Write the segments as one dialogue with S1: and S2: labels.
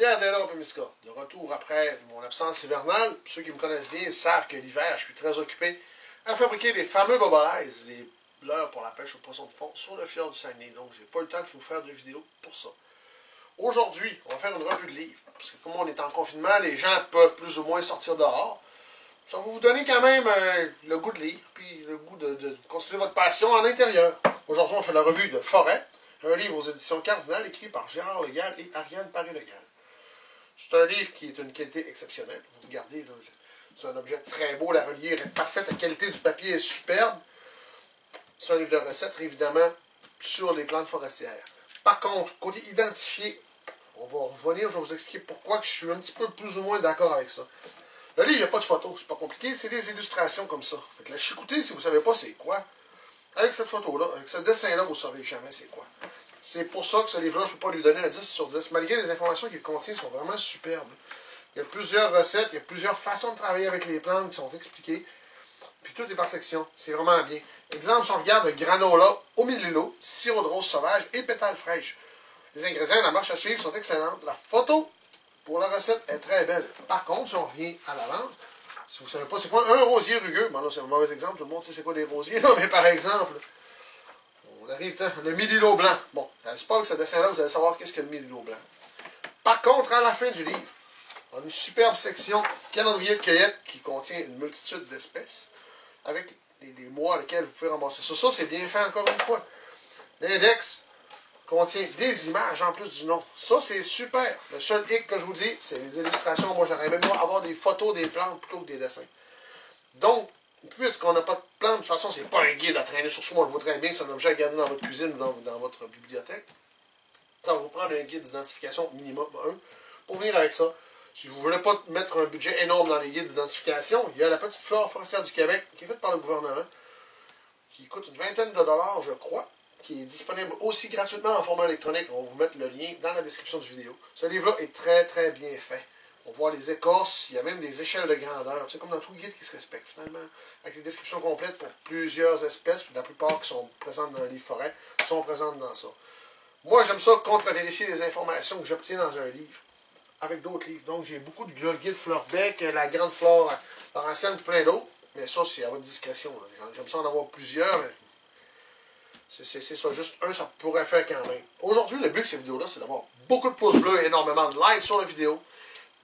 S1: Pierre Della-Pemiska, de retour après mon absence hivernale. Ceux qui me connaissent bien savent que l'hiver, je suis très occupé à fabriquer les fameux bobolaises, les leurres pour la pêche au poisson de fond sur le fjord du Saguenay. Donc, j'ai pas eu le temps de vous faire de vidéos pour ça. Aujourd'hui, on va faire une revue de livres. Parce que comme on est en confinement, les gens peuvent plus ou moins sortir dehors. Ça va vous donner quand même le goût de lire, puis le goût de continuer votre passion en intérieur. Aujourd'hui, on fait la revue de Forêt, un livre aux éditions Cardinal, écrit par Gérard Legal et Ariane Paré-Legal. C'est un livre qui est d'une qualité exceptionnelle. Vous regardez, là, c'est un objet très beau, la reliure est parfaite, la qualité du papier est superbe. C'est un livre de recettes, évidemment, sur les plantes forestières. Par contre, côté identifié, on va revenir, je vais vous expliquer pourquoi je suis un petit peu plus ou moins d'accord avec ça. Le livre, il n'y a pas de photo, c'est pas compliqué, c'est des illustrations comme ça. Fait que la chicoutée, si vous ne savez pas c'est quoi, avec cette photo-là, avec ce dessin-là, vous ne saurez jamais c'est quoi. C'est pour ça que ce livre-là, je ne peux pas lui donner un 10 sur 10, malgré les informations qu'il contient sont vraiment superbes. Il y a plusieurs recettes, il y a plusieurs façons de travailler avec les plantes qui sont expliquées, puis tout est par section, c'est vraiment bien. Exemple, si on regarde le granola au millilo, sirop de rose sauvage et pétales fraîches. Les ingrédients, la marche à suivre sont excellentes. La photo pour la recette est très belle. Par contre, si on revient à la vente, si vous ne savez pas c'est quoi un rosier rugueux, bon là c'est un mauvais exemple, tout le monde sait c'est quoi des rosiers, là, mais par exemple, on arrive, tiens, le millilo blanc. Bon, c'est pas que ce dessin-là, vous allez savoir qu'est-ce que le millilo blanc. Par contre, à la fin du livre, on a une superbe section calendrier de cueillette qui contient une multitude d'espèces, avec les mois à lesquels vous pouvez ramasser ça. Ça, c'est bien fait encore une fois. L'index contient des images en plus du nom. Ça, c'est super. Le seul hic que je vous dis, c'est les illustrations. Moi, j'aurais aimé avoir des photos des plantes plutôt que des dessins. Donc, puisqu'on n'a pas de plantes, de toute façon, c'est pas un guide à traîner sur soi. On le voit très bien que c'est un objet à garder dans votre cuisine ou dans votre bibliothèque. Ça va vous prendre un guide d'identification minimum 1 pour venir avec ça. Si vous ne voulez pas mettre un budget énorme dans les guides d'identification, il y a la Petite Flore forestière du Québec, qui est faite par le gouvernement, qui coûte une vingtaine de dollars, je crois, qui est disponible aussi gratuitement en format électronique. On va vous mettre le lien dans la description du vidéo. Ce livre-là est très, très bien fait. On voit les écorces, il y a même des échelles de grandeur. C'est comme dans tout guide qui se respecte, finalement. Avec une description complète pour plusieurs espèces, la plupart qui sont présentes dans le livre Forêt sont présentes dans ça. Moi, j'aime ça contre-vérifier les informations que j'obtiens dans un livre avec d'autres livres. Donc, j'ai beaucoup de guides Fleur-Bec, la grande flore laurentienne, plein d'autres. Mais ça, c'est à votre discrétion. J'aime ça en avoir plusieurs. C'est ça, juste un, ça pourrait faire quand même. Aujourd'hui, le but de cette vidéo-là, c'est d'avoir beaucoup de pouces bleus et énormément de likes sur la vidéo.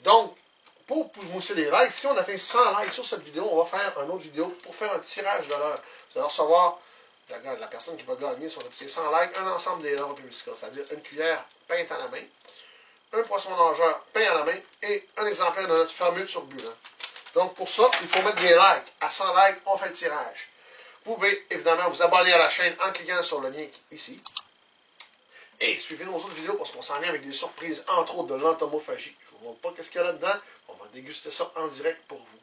S1: Donc, pour mousser les likes, si on atteint 100 likes sur cette vidéo, on va faire une autre vidéo pour faire un tirage de l'heure. Vous allez recevoir la personne qui va gagner sur le petit 100 likes, un ensemble des leurres publicitaires, c'est-à-dire une cuillère peinte à la main, un poisson nageur peint à la main et un exemplaire de notre fameux turbulent. Donc, pour ça, il faut mettre des likes. À 100 likes, on fait le tirage. Vous pouvez évidemment vous abonner à la chaîne en cliquant sur le lien ici. Et suivez nos autres vidéos parce qu'on s'en vient avec des surprises, entre autres de l'entomophagie. Je ne vous montre pas ce qu'il y a là-dedans. On va déguster ça en direct pour vous.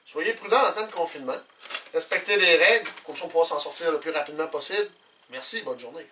S1: Soyez prudents en temps de confinement. Respectez les règles, comme ça on pourra s'en sortir le plus rapidement possible. Merci, bonne journée.